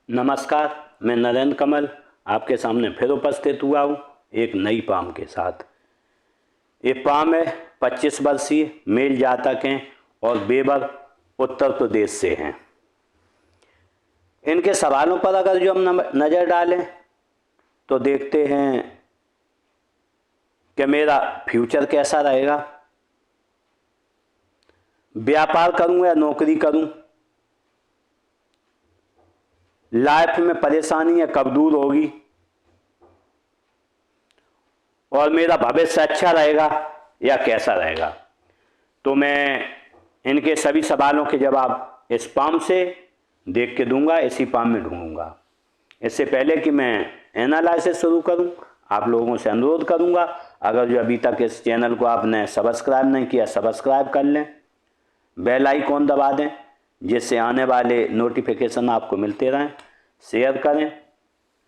नमस्कार। मैं नरेंद्र कमल आपके सामने फिर उपस्थित हुआ हूँ एक नई पाम के साथ। ये पाम है 25 वर्षीय मेल जातक हैं और बेबर उत्तर प्रदेश से हैं। इनके सवालों पर अगर जो हम नज़र डालें तो देखते हैं कि मेरा फ्यूचर कैसा रहेगा, व्यापार करूं या नौकरी करूं, लाइफ में परेशानी कब दूर होगी और मेरा भविष्य अच्छा रहेगा या कैसा रहेगा। तो मैं इनके सभी सवालों के जवाब इस पाम से देख के दूंगा, इसी पाम में ढूंढूंगा। इससे पहले कि मैं एनालिसिस शुरू करूं, आप लोगों से अनुरोध करूंगा, अगर जो अभी तक इस चैनल को आपने सब्सक्राइब नहीं किया सब्सक्राइब कर लें, बेल आइकॉन दबा दें जिससे आने वाले नोटिफिकेशन आपको मिलते रहें। शेयर करें,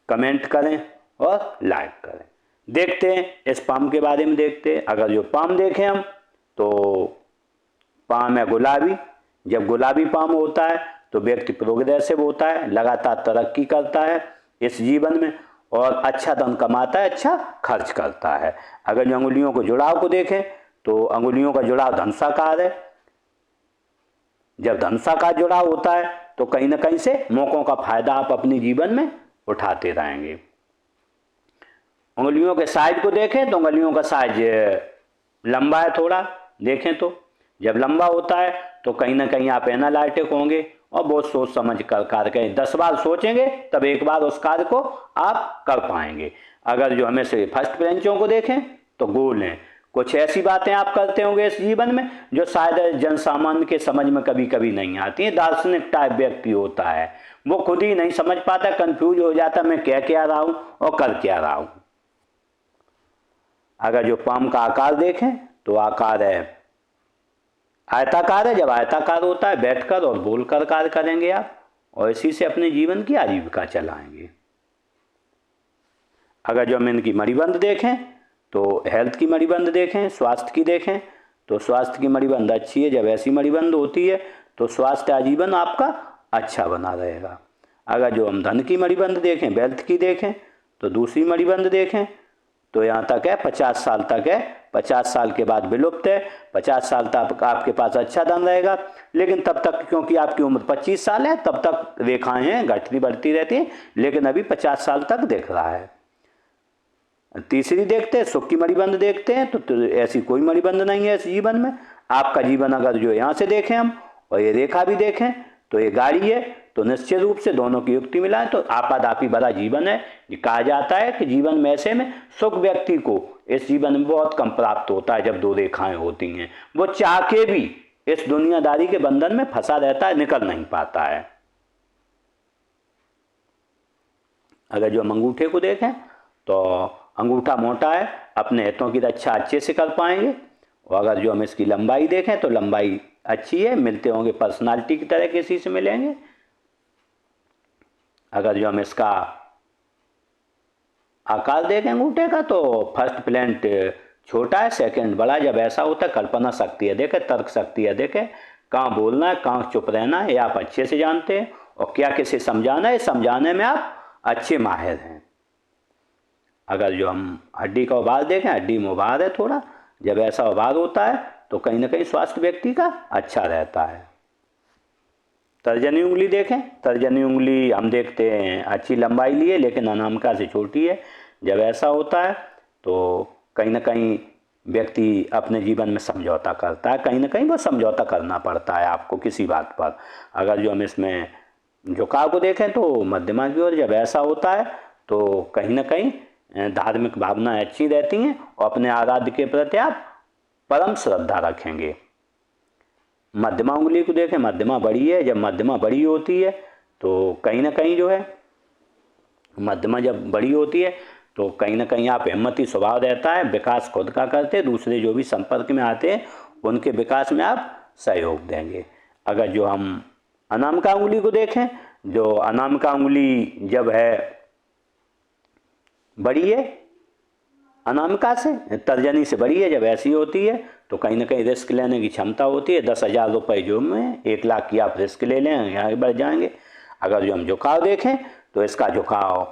कमेंट करें और लाइक करें। देखते हैं इस पाम के बारे में। देखते हैं, अगर जो पाम देखें हम तो पाम है गुलाबी। जब गुलाबी पाम होता है तो व्यक्ति प्रोग्रेसिव होता है, लगातार तरक्की करता है इस जीवन में और अच्छा धन कमाता है, अच्छा खर्च करता है। अगर जो अंगुलियों को जुड़ाव को देखें तो अंगुलियों का जुड़ाव धनुषाकार है। जब धनुषाकार जुड़ाव होता है तो कहीं ना कहीं से मौकों का फायदा आप अपने जीवन में उठाते रहेंगे। उंगलियों के साइज को देखें तो उंगलियों का साइज लंबा है थोड़ा, देखें तो जब लंबा होता है तो कहीं ना कहीं आप एनालिटिक होंगे और बहुत सोच समझ कर कार्य करें। 10 बार सोचेंगे तब एक बार उस कार्य को आप कर पाएंगे। अगर जो हमें से फर्स्ट बेंचों को देखें तो गोल हैं। कुछ ऐसी बातें आप करते होंगे इस जीवन में जो शायद जन सामान्य के समझ में कभी कभी नहीं आती है। दार्शनिक टाइप व्यक्ति होता है, वो खुद ही नहीं समझ पाता, कंफ्यूज हो जाता मैं कह क्या रहा हूं और कर क्या रहा हूं। अगर जो पाम का आकार देखें तो आकार है आयताकार है। जब आयताकार होता है बैठकर और बोलकर कार्य करेंगे आप और इसी से अपने जीवन की आजीविका चलाएंगे। अगर जो हम इनकी मणिबंध देखें तो हेल्थ की मणिबंध देखें, स्वास्थ्य की देखें तो स्वास्थ्य की मणिबंध अच्छी है। जब ऐसी मणिबंध होती है तो स्वास्थ्य आजीवन आपका अच्छा बना रहेगा। अगर जो हम धन की मणिबंध देखें, वेल्थ की देखें तो दूसरी मणिबंध देखें तो यहाँ तक है 50 साल तक है। 50 साल के बाद विलुप्त है। 50 साल तक आपके पास अच्छा धन रहेगा, लेकिन तब तक क्योंकि आपकी उम्र 25 साल है तब तक रेखाएं हैं घटती बढ़ती रहती हैं, लेकिन अभी 50 साल तक दिख रहा है। तीसरी देखते हैं सुख की मणिबंध देखते हैं तो ऐसी कोई मणिबंध नहीं है इस जीवन में। आपका जीवन अगर जो यहाँ से देखें हम और ये रेखा भी देखें तो ये गाड़ी है, तो निश्चित रूप से दोनों की युक्ति मिलाएं तो आपादापी भरा जीवन है। कहा जाता है कि जीवन में ऐसे में सुख व्यक्ति को इस जीवन में बहुत कम प्राप्त होता है जब दो रेखाएं होती हैं। वो चाह के भी इस दुनियादारी के बंधन में फंसा रहता है, निकल नहीं पाता है। अगर जो हम अंगूठे को देखें तो अंगूठा मोटा है, अपने हितों की रक्षा अच्छे से कर पाएंगे। और अगर जो हम इसकी लंबाई देखें तो लंबाई अच्छी है, मिलते होंगे पर्सनालिटी की तरह किसी से मिलेंगे। अगर जो हम इसका आकार देखें अंगूठे का तो फर्स्ट प्लेंट छोटा है, सेकंड बड़ा। जब ऐसा होता है कल्पना शक्ति है देखे, तर्क शक्ति है देखे, कहाँ बोलना है कहाँ चुप रहना है ये आप अच्छे से जानते हैं और क्या किसे समझाना है समझाने में आप अच्छे माहिर हैं। अगर जो हम हड्डी का उभार देखें, हड्डी में उभार है थोड़ा, जब ऐसा उभार होता है तो कहीं ना कहीं स्वास्थ्य व्यक्ति का अच्छा रहता है। तर्जनी उंगली देखें, तर्जनी उंगली हम देखते हैं अच्छी लंबाई लिए लेकिन अनामिका से छोटी है। जब ऐसा होता है तो कहीं ना कहीं व्यक्ति अपने जीवन में समझौता करता है, कहीं ना कहीं वो समझौता करना पड़ता है आपको किसी बात पर। अगर जो हम इसमें झुकाव को देखें तो मध्यमा की ओर, जब ऐसा होता है तो कहीं ना कहीं धार्मिक भावनाएं अच्छी रहती हैं और अपने आराध्य के प्रति आप परम श्रद्धा रखेंगे। मध्यमा उंगली को देखें, मध्यमा बड़ी है। जब मध्यमा बड़ी होती है तो कहीं ना कहीं जो है मध्यमा जब बड़ी होती है तो कहीं ना कहीं आप हिम्मती स्वभाव रहता है, विकास खुद का करते, दूसरे जो भी संपर्क में आते हैं उनके विकास में आप सहयोग देंगे। अगर जो हम अनामिका उंगली को देखें, जो अनामिका उंगली जब है बड़ी है अनामिका से, तर्जनी से बड़ी है, जब ऐसी होती है तो कहीं ना कहीं रिस्क लेने की क्षमता होती है। 10,000 रुपये जो में 1 लाख की आप रिस्क ले लें, आगे बढ़ जाएंगे। अगर जो हम झुकाव देखें तो इसका झुकाव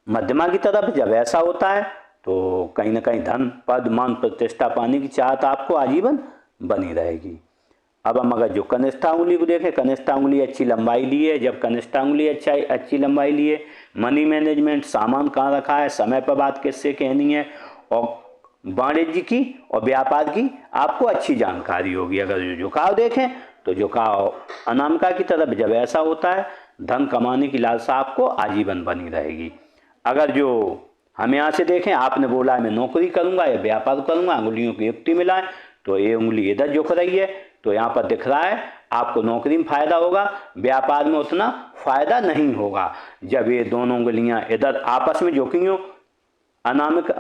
मध्यमा की तरफ जब ऐसा होता है तो कहीं ना कहीं धन पद मान प्रतिष्ठा पाने की चाहत आपको आजीवन बनी रहेगी। अब हम अगर जो कनिष्ठा उंगली को देखें, कनिष्ठा उंगली अच्छी लंबाई लिए, जब कनिष्ठा उंगली अच्छी लंबाई लिए, मनी मैनेजमेंट, सामान कहाँ रखा है, समय पर बात किससे कहनी है, और वाणिज्य की और व्यापार की आपको अच्छी जानकारी होगी। अगर जो झुकाव देखें तो झुकाव अनामिका की तरफ जब ऐसा होता है धन कमाने की लालसा आपको आजीवन बनी रहेगी। अगर जो हम यहाँ से देखें, आपने बोला है मैं नौकरी करूँगा या व्यापार करूँगा, अंगुलियों की युक्ति मिलाएं तो ये उंगली इधर झुक रही है, तो यहाँ पर दिख रहा है आपको नौकरी में फायदा होगा, व्यापार में उतना फायदा नहीं होगा। जब ये दोनों उंगलियां इधर आपस में झुकी हो, अनामिक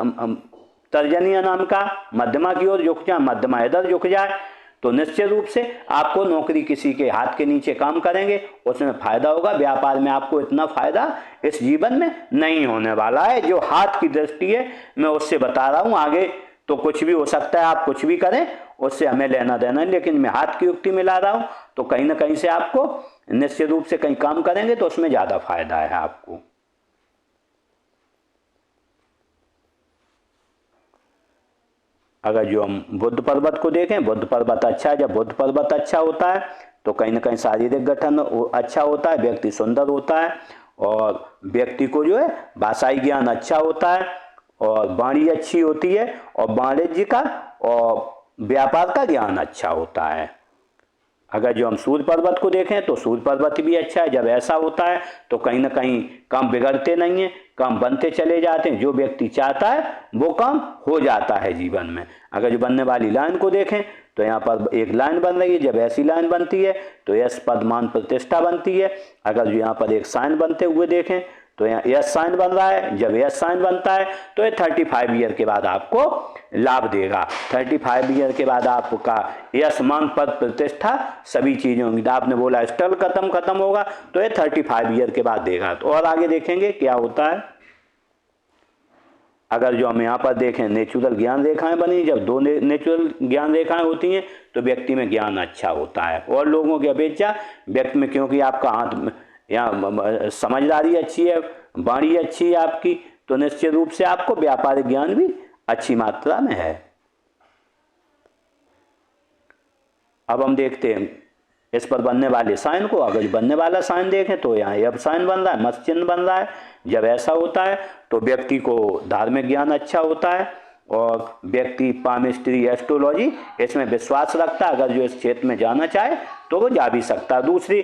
तर्जनी अनामिका मध्यमा की ओर झुक जाए, मध्यमा इधर झुक जाए, तो निश्चित रूप से आपको नौकरी किसी के हाथ के नीचे काम करेंगे, उसमें फायदा होगा। व्यापार में आपको इतना फायदा इस जीवन में नहीं होने वाला है। जो हाथ की दृष्टि है मैं उससे बता रहा हूँ, आगे तो कुछ भी हो सकता है, आप कुछ भी करें उससे हमें लेना देना, लेकिन मैं हाथ की युक्ति मिला रहा हूँ तो कहीं ना कहीं से आपको निश्चित रूप से कहीं काम करेंगे तो उसमें ज़्यादा फायदा है आपको। अगर जो हम बुद्ध पर्वत को देखें, बुद्ध पर्वत अच्छा है। जब बुद्ध पर्वत अच्छा होता है तो कहीं ना कहीं शारीरिक गठन अच्छा होता है, व्यक्ति सुंदर होता है और व्यक्ति को जो है भाषाई ज्ञान अच्छा होता है और वाणी अच्छी होती है और वाणिज्य का और व्यापार का ज्ञान अच्छा होता है। अगर जो हम सूर्य पर्वत को देखें तो सूर्य पर्वत भी अच्छा है। जब ऐसा होता है तो कहीं ना कहीं काम बिगड़ते नहीं हैं, काम बनते चले जाते हैं, जो व्यक्ति चाहता है वो काम हो जाता है जीवन में। अगर जो बनने वाली लाइन को देखें तो यहाँ पर एक लाइन बन रही है, जब ऐसी लाइन बनती है तो यश पद मान प्रतिष्ठा बनती है। अगर जो यहाँ पर एक साइन बनते हुए देखें तो यहाँ यस साइन बन रहा है, जब यस साइन बनता है तो ये 35 ईयर के बाद आपको लाभ देगा। 35 ईयर के बाद आपका यस मान पद प्रतिष्ठा सभी चीजें होंगी। आपने बोला स्टल खत्म होगा तो ये 35 ईयर के बाद देगा। तो और आगे देखेंगे क्या होता है। अगर जो हम यहाँ पर देखें नेचुरल ज्ञान रेखाएं बनी, जब दो नेचुरल ज्ञान रेखाएं होती हैं तो व्यक्ति में ज्ञान अच्छा होता है और लोगों की अपेक्षा व्यक्ति में, क्योंकि आपका हाथ यहाँ समझदारी अच्छी है, वाणी अच्छी है आपकी, तो निश्चित रूप से आपको व्यापारिक ज्ञान भी अच्छी मात्रा में है। अब हम देखते हैं इस पर बनने वाले साइन को। अगर बनने वाला साइन देखें तो यहाँ यब साइन बन रहा है, मत्स्य चिन्ह बन रहा है। जब ऐसा होता है तो व्यक्ति को धार्मिक ज्ञान अच्छा होता है और व्यक्ति पामिस्ट्री एस्ट्रोलॉजी इसमें विश्वास रखता है। अगर जो इस क्षेत्र में जाना चाहे तो वो जा भी सकता है। दूसरी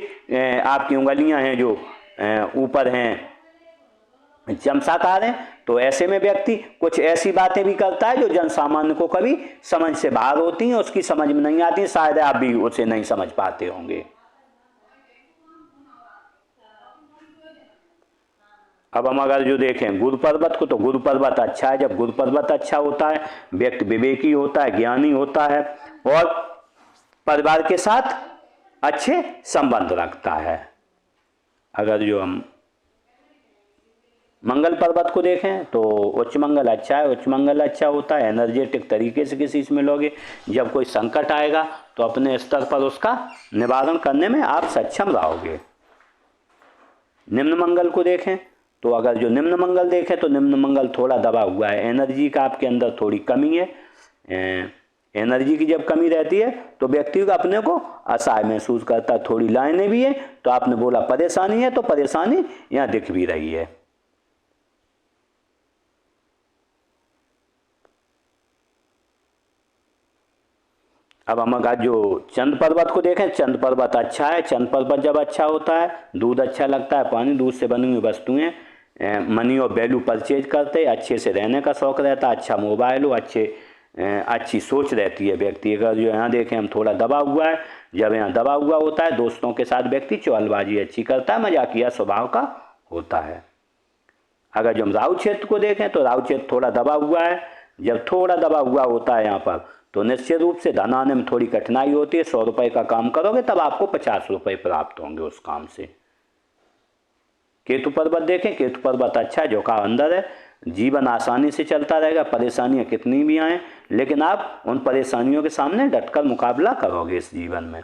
आपकी उंगलियां हैं जो ऊपर हैं चमसाकार हैं, तो ऐसे में व्यक्ति कुछ ऐसी बातें भी करता है जो जन सामान्य को कभी समझ से बाहर होती हैं, उसकी समझ में नहीं आती, शायद आप भी उसे नहीं समझ पाते होंगे। अब हम अगर जो देखें गुरु पर्वत को, तो गुरु पर्वत अच्छा है। जब गुरु पर्वत अच्छा होता है व्यक्ति विवेकी होता है, ज्ञानी होता है और परिवार के साथ अच्छे संबंध रखता है। अगर जो हम मंगल पर्वत को देखें तो उच्च मंगल अच्छा है। उच्च मंगल अच्छा होता है, एनर्जेटिक तरीके से किसी इसमें लोगे। जब कोई संकट आएगा तो अपने स्तर पर उसका निवारण करने में आप सक्षम रहोगे। निम्न मंगल को देखें तो अगर जो निम्न मंगल देखें तो निम्न मंगल थोड़ा दबा हुआ है, एनर्जी का आपके अंदर थोड़ी कमी है। एनर्जी की जब कमी रहती है तो व्यक्ति को अपने को असहाय महसूस करता है। थोड़ी लाइनें भी है, तो आपने बोला परेशानी है, तो परेशानी यहाँ दिख भी रही है। अब हम अगर जो चंद पर्वत को देखें, चंद पर्वत अच्छा है। चंद पर्वत जब अच्छा होता है, दूध अच्छा लगता है, पानी, दूध से बनी हुई वस्तुएं, मनी और वैल्यू परचेज करते, अच्छे से रहने का शौक रहता है, अच्छा मोबाइल हो, अच्छी सोच रहती है व्यक्ति। अगर जो यहाँ देखें हम थोड़ा दबा हुआ है, जब यहाँ दबा हुआ होता है दोस्तों के साथ व्यक्ति चौलबाजी अच्छी करता है, मजाकिया स्वभाव का होता है। अगर जो हम राहु क्षेत्र को देखें तो राहु क्षेत्र थोड़ा दबा हुआ है। जब थोड़ा दबा हुआ होता है यहाँ पर तो निश्चित रूप से धन आने में थोड़ी कठिनाई होती है। 100 रुपये का काम करोगे तब आपको 50 रुपये प्राप्त होंगे उस काम से। केतु पर्वत देखें, केतु पर्वत अच्छा है, झुकाव अंदर है, जीवन आसानी से चलता रहेगा। परेशानियां कितनी भी आए लेकिन आप उन परेशानियों के सामने डटकर मुकाबला करोगे इस जीवन में।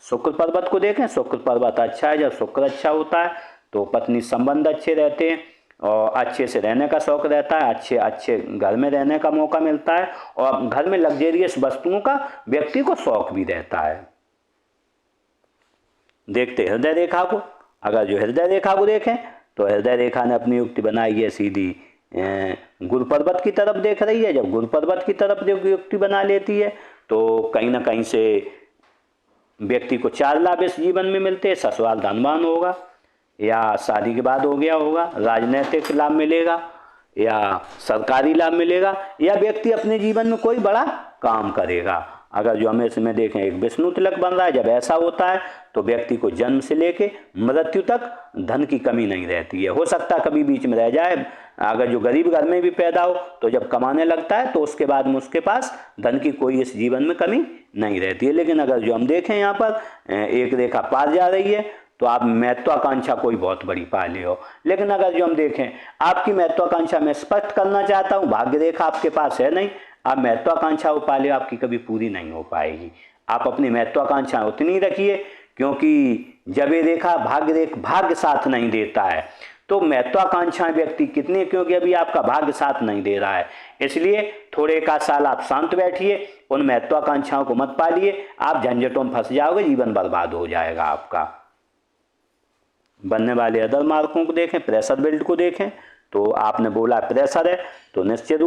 शुक्र पर्वत को देखें, शुक्र पर्वत अच्छा है, जब शुक्र अच्छा होता है तो पत्नी संबंध अच्छे रहते हैं और अच्छे से रहने का शौक रहता है, अच्छे अच्छे घर में रहने का मौका मिलता है और घर में लग्जेरियस वस्तुओं का व्यक्ति को शौक भी रहता है। देखते हृदय रेखा को, अगर जो हृदय रेखा को देखें तो हृदय रेखा ने अपनी युक्ति बनाई है सीधी गुरु पर्वत की तरफ देख रही है। जब गुरु पर्वत की तरफ जो युक्ति बना लेती है तो कहीं ना कहीं से व्यक्ति को 4 लाभ इस जीवन में मिलते हैं। ससुराल धनवान होगा, या शादी के बाद हो गया होगा, राजनीतिक लाभ मिलेगा, या सरकारी लाभ मिलेगा, या व्यक्ति अपने जीवन में कोई बड़ा काम करेगा। अगर जो हमें इसमें देखें एक विष्णु तिलक बन रहा है, जब ऐसा होता है तो व्यक्ति को जन्म से लेके मृत्यु तक धन की कमी नहीं रहती है। हो सकता है कभी बीच में रह जाए, अगर जो गरीब घर में भी पैदा हो तो जब कमाने लगता है तो उसके बाद में उसके पास धन की कोई इस जीवन में कमी नहीं रहती है। लेकिन अगर जो हम देखें यहाँ पर एक रेखा पार जा रही है तो आप महत्वाकांक्षा कोई बहुत बड़ी पा ले हो। लेकिन अगर जो हम देखें आपकी महत्वाकांक्षा मैं स्पष्ट करना चाहता हूँ, भाग्य रेखा आपके पास है नहीं, आप महत्वाकांक्षा हो पा ले आपकी कभी पूरी नहीं हो पाएगी। आप अपनी महत्वाकांक्षा उतनी रखिए, क्योंकि जब ये रेखा भाग्य साथ नहीं देता है तो महत्वाकांक्षाएं व्यक्ति कितनी, क्योंकि अभी आपका भाग्य साथ नहीं दे रहा है, इसलिए थोड़े 1 साल आप शांत बैठिए, उन महत्वाकांक्षाओं को मत पालिए, आप झंझटों में फंस जाओगे, जीवन बर्बाद हो जाएगा आपका। बनने वाले अदर मार्कों को देखें, प्रेशर बिल्ड को देखें तो आपने बोला प्रेशर है तो निश्चित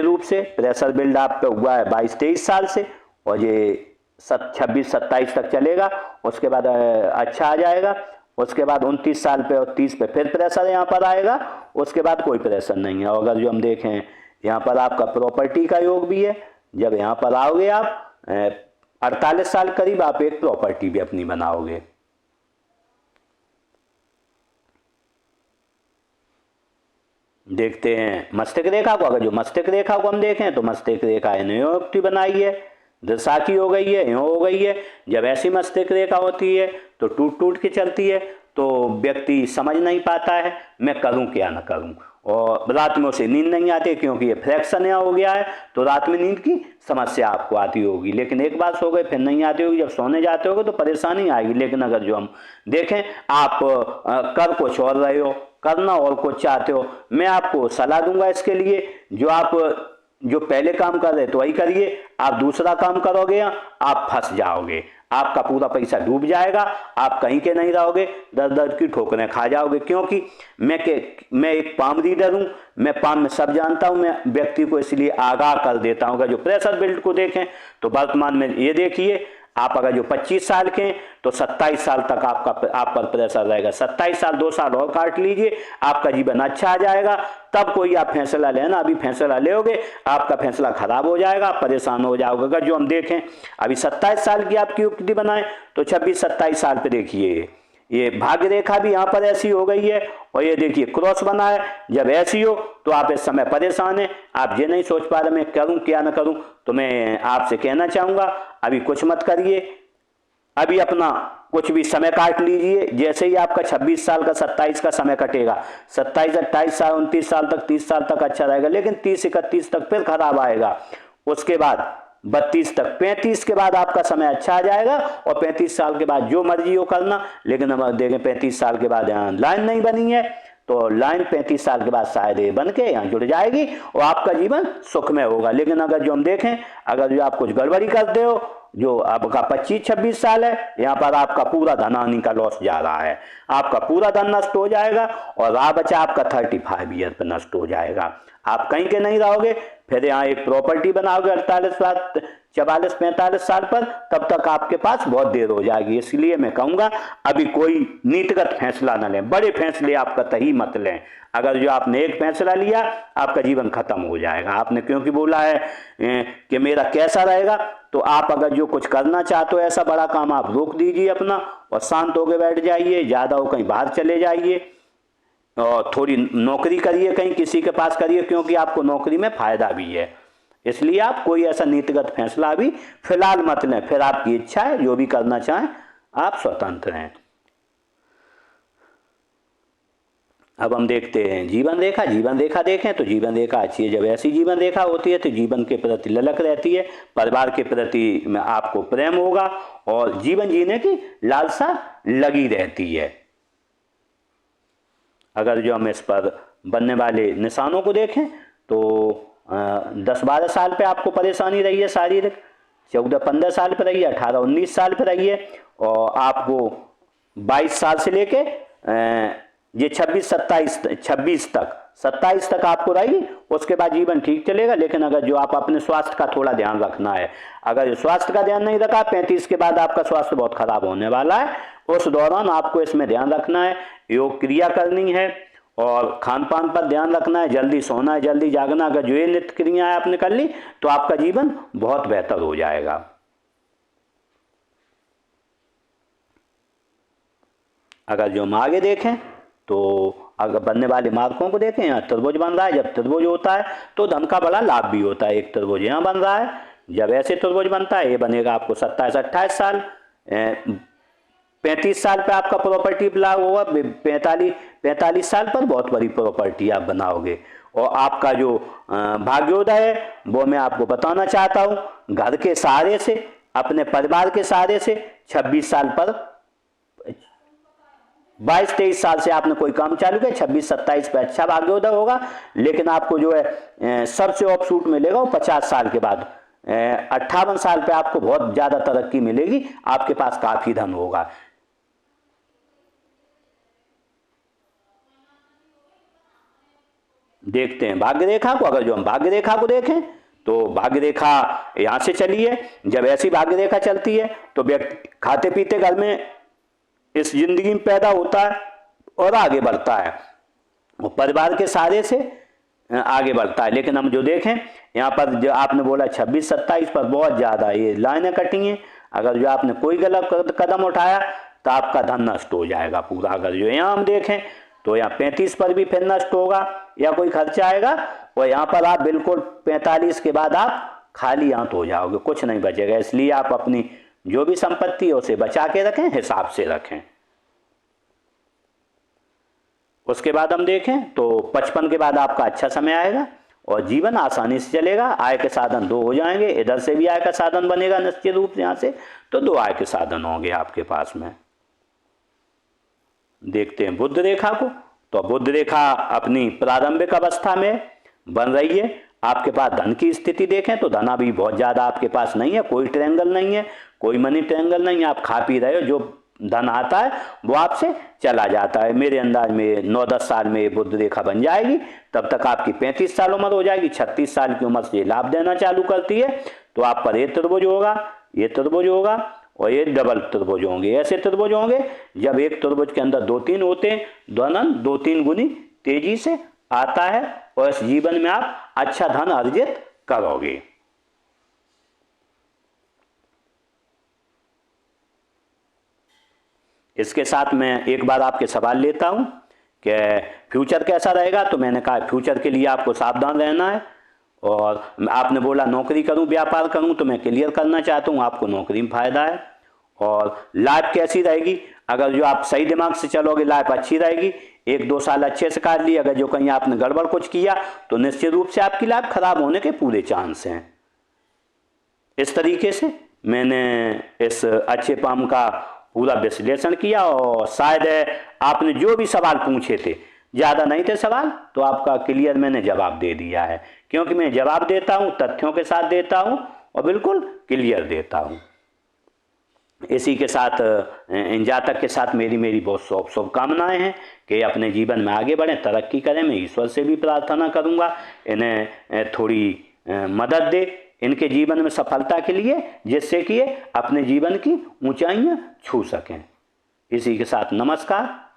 रूप से प्रेशर बिल्ड आप पे हुआ है 22-23 साल से, और ये 26-27 तक चलेगा, उसके बाद अच्छा आ जाएगा, उसके बाद 29 साल पे और 30 पे फिर प्रेशर यहाँ पर आएगा, उसके बाद कोई प्रेशर नहीं है। और अगर जो हम देखें यहाँ पर आपका प्रॉपर्टी का योग भी है, जब यहाँ पर आओगे आप 48 साल करीब आप एक प्रॉपर्टी भी अपनी बनाओगे। देखते हैं मस्तिष्क रेखा को, अगर जो मस्तिष्क रेखा को हम देखें तो मस्तिष्क रेखा ने युक्ति बनाई है, दशा की हो गई है, हो गई है। जब ऐसी मस्तिष्क रेखा होती है तो टूट टूट के चलती है, तो व्यक्ति समझ नहीं पाता है मैं करूं क्या न करूं, और रात में उसे नींद नहीं आती, क्योंकि ये फ्रैक्शन यहाँ हो गया है तो रात में नींद की समस्या आपको आती होगी। लेकिन एक बार सो गए फिर नहीं आती होगी, जब सोने जाते होगे तो परेशानी आएगी। लेकिन अगर जो हम देखें आप कर कुछ और रहे हो, करना और कुछ चाहते हो, मैं आपको सलाह दूंगा इसके लिए, जो पहले काम कर रहे तो वही करिए। आप दूसरा काम करोगे आप फंस जाओगे, आपका पूरा पैसा डूब जाएगा, आप कहीं के नहीं रहोगे, दर दर की ठोकरें खा जाओगे। क्योंकि मैं एक पाम रीडर हूँ, मैं पाम में सब जानता हूँ, मैं व्यक्ति को इसलिए आगाह कर देता हूँ। अगर जो प्रेशर बिल्ड को देखें तो वर्तमान में ये देखिए, आप अगर जो 25 साल के हैं तो 27 साल तक आप पर प्रेशर रहेगा। 27 साल 2 साल और काट लीजिए, आपका जीवन अच्छा आ जाएगा, तब कोई आप फैसला लेना। अभी फैसला लेोगे आपका फैसला खराब हो जाएगा, परेशान हो जाओगे। अगर जो हम देखें अभी 27 साल की आपकी युक्ति बनाए तो 26-27 साल पे देखिए ये भाग्य रेखा भी यहाँ पर ऐसी हो गई है, और ये देखिए क्रॉस बना है। जब ऐसी हो तो आप इस समय परेशान हैं, आप ये नहीं सोच पा रहे मैं करूं क्या ना करूं, तो मैं आपसे कहना चाहूँगा अभी कुछ मत करिए, अभी अपना कुछ भी समय काट लीजिए। जैसे ही आपका 26 साल का 27 का समय कटेगा, 27-28 साल 29 साल तक 30 साल तक अच्छा रहेगा, लेकिन 30-31 तक फिर खराब आएगा। उसके बाद 32 तक, 35 के बाद आपका समय अच्छा आ जाएगा, और 35 साल के बाद जो मर्जी हो करना। लेकिन हम देखें 35 साल के बाद यहाँ लाइन नहीं बनी है, तो लाइन 35 साल के बाद शायद ये बन के यहाँ जुड़ जाएगी और आपका जीवन सुखमय होगा। लेकिन अगर जो हम देखें अगर जो आप कुछ गड़बड़ी करते हो, जो आपका 25-26 साल है, यहाँ पर आपका पूरा धनानी का लॉस जा रहा है, आपका पूरा धन नष्ट हो जाएगा, और राह बचा आपका 35 ईयर पर नष्ट हो जाएगा। आप कहीं के नहीं रहोगे, फिर यहाँ एक प्रॉपर्टी बनाओगे 48 साल 44-45 साल पर, तब तक आपके पास बहुत देर हो जाएगी। इसलिए मैं कहूँगा अभी कोई नीतिगत फैसला न लें, बड़े फैसले आप कतई मत लें। अगर जो आपने एक फैसला लिया आपका जीवन खत्म हो जाएगा। आपने क्योंकि बोला है कि मेरा कैसा रहेगा, तो आप अगर जो कुछ करना चाहते हो ऐसा बड़ा काम, आप रोक दीजिए अपना और शांत होकर बैठ जाइए। ज़्यादा हो कहीं बाहर चले जाइए और थोड़ी नौकरी करिए, कहीं किसी के पास करिए, क्योंकि आपको नौकरी में फायदा भी है। इसलिए आप कोई ऐसा नीतिगत फैसला अभी फिलहाल मत लें, फिर आपकी इच्छा है, जो भी करना चाहें आप स्वतंत्र हैं। अब हम देखते हैं जीवन रेखा। जीवन रेखा देखें तो जीवन रेखा अच्छी है। जब ऐसी जीवन रेखा होती है तो जीवन के प्रति ललक रहती है, परिवार के प्रति में आपको प्रेम होगा और जीवन जीने की लालसा लगी रहती है। अगर जो हम इस पर बनने वाले निशानों को देखें तो 10-12 साल पे आपको परेशानी रही है शारीरिक, 14-15 साल पे रही है, 18-19 साल पे रही है, और आपको 22 साल से लेके ये 27 तक आपको रहेगी। उसके बाद जीवन ठीक चलेगा। लेकिन अगर जो आप अपने स्वास्थ्य का थोड़ा ध्यान रखना है, अगर स्वास्थ्य का ध्यान नहीं रखा, 35 के बाद आपका स्वास्थ्य बहुत खराब होने वाला है। उस दौरान आपको इसमें ध्यान रखना है, योग क्रिया करनी है और खान पान पर ध्यान रखना है, जल्दी सोना है, जल्दी जागना। अगर जो ये नित्य क्रियाएं आपने कर ली तो आपका जीवन बहुत बेहतर हो जाएगा। अगर जो हम आगे देखें तो अगर बनने वाले मार्कों को देखें, यहाँ त्रिभुज बन रहा है। जब त्रिभुज होता है तो धन का बड़ा लाभ भी होता है। एक त्रिभुज यहाँ बन रहा है, जब ऐसे त्रिभुज बनता है ये बनेगा आपको 27-28 साल, 35 साल पे आपका प्रॉपर्टी लाभ होगा, 45 साल पर बहुत बड़ी प्रॉपर्टी आप बनाओगे। और आपका जो भाग्योदय है वो मैं आपको बताना चाहता हूँ, घर के सहारे से, अपने परिवार के सहारे से 26 साल पर, 22-23 साल से आपने कोई काम चालू किया, 26-27 पे अच्छा भाग्योदय होगा। लेकिन आपको जो है सबसे ऑफ छूट मिलेगा वो 50 साल के बाद। 58 साल पे आपको बहुत ज्यादा तरक्की मिलेगी, आपके पास काफी धन होगा। देखते हैं भाग्य रेखा को। अगर जो हम भाग्य रेखा को देखें तो भाग्य रेखा यहां से चली है। जब ऐसी भाग्य रेखा चलती है तो व्यक्ति खाते पीते घर में इस जिंदगी में पैदा होता है और आगे बढ़ता है, वो परिवार के सहारे से आगे बढ़ता है। लेकिन हम जो देखें यहाँ पर, जो आपने बोला 26-27 पर बहुत ज़्यादा ये लाइनें कटी हैं। अगर जो आपने कोई गलत कदम उठाया तो आपका धन नष्ट हो जाएगा पूरा। अगर जो यहाँ हम देखें तो यहाँ 35 पर भी फिर नष्ट होगा या कोई खर्चा आएगा, और यहाँ पर आप बिल्कुल 45 के बाद आप खाली हाथ हो जाओगे, कुछ नहीं बचेगा। इसलिए आप अपनी जो भी संपत्ति है उसे बचा के रखें, हिसाब से रखें। उसके बाद हम देखें तो 55 के बाद आपका अच्छा समय आएगा और जीवन आसानी से चलेगा। आय के साधन 2 हो जाएंगे, इधर से भी आय का साधन बनेगा निश्चित रूप से, यहाँ से तो 2 आय के साधन होंगे आपके पास में। देखते हैं बुध रेखा को। तो बुध रेखा अपनी प्रारंभिक अवस्था में बन रही है। आपके पास धन की स्थिति देखें तो धन अभी बहुत ज़्यादा आपके पास नहीं है, कोई ट्रायंगल नहीं है, कोई मनी ट्रायंगल नहीं है। आप खा पी रहे हो, जो धन आता है वो आपसे चला जाता है। मेरे अंदाज में 9-10 साल में बुध रेखा बन जाएगी, तब तक आपकी 35 साल उम्र हो जाएगी। 36 साल की उम्र से लाभ देना चालू करती है तो आप पर ये त्रिभुज होगा, ये त्रिभुज होगा और ये डबल त्रिभुज होंगे। ऐसे त्रिभुज होंगे जब एक त्रिभुज के अंदर 2-3 होते हैं, धन 2-3 गुनी तेजी से आता है और इस जीवन में आप अच्छा धन अर्जित करोगे। इसके साथ मैं एक बार आपके सवाल लेता हूं कि फ्यूचर कैसा रहेगा। तो मैंने कहा फ्यूचर के लिए आपको सावधान रहना है। और आपने बोला नौकरी करूं व्यापार करूं, तो मैं क्लियर करना चाहता हूं आपको नौकरी में फायदा है। और लाइफ कैसी रहेगी, अगर जो आप सही दिमाग से चलोगे लाइफ अच्छी रहेगी। 1-2 साल अच्छे से काट लिए, अगर जो कहीं आपने गड़बड़ कुछ किया तो निश्चित रूप से आपकी लाइफ खराब होने के पूरे चांस हैं। इस तरीके से मैंने इस अच्छे पाम का पूरा विश्लेषण किया और शायद आपने जो भी सवाल पूछे थे, ज़्यादा नहीं थे सवाल, तो आपका क्लियर मैंने जवाब दे दिया है। क्योंकि मैं जवाब देता हूँ तथ्यों के साथ देता हूँ और बिल्कुल क्लियर देता हूँ। इसी के साथ इन जातक के साथ मेरी बहुत शुभकामनाएं हैं कि अपने जीवन में आगे बढ़ें, तरक्की करें। मैं ईश्वर से भी प्रार्थना करूँगा इन्हें थोड़ी मदद दे इनके जीवन में सफलता के लिए, जिससे कि ये अपने जीवन की ऊंचाइयां छू सकें। इसी के साथ नमस्कार।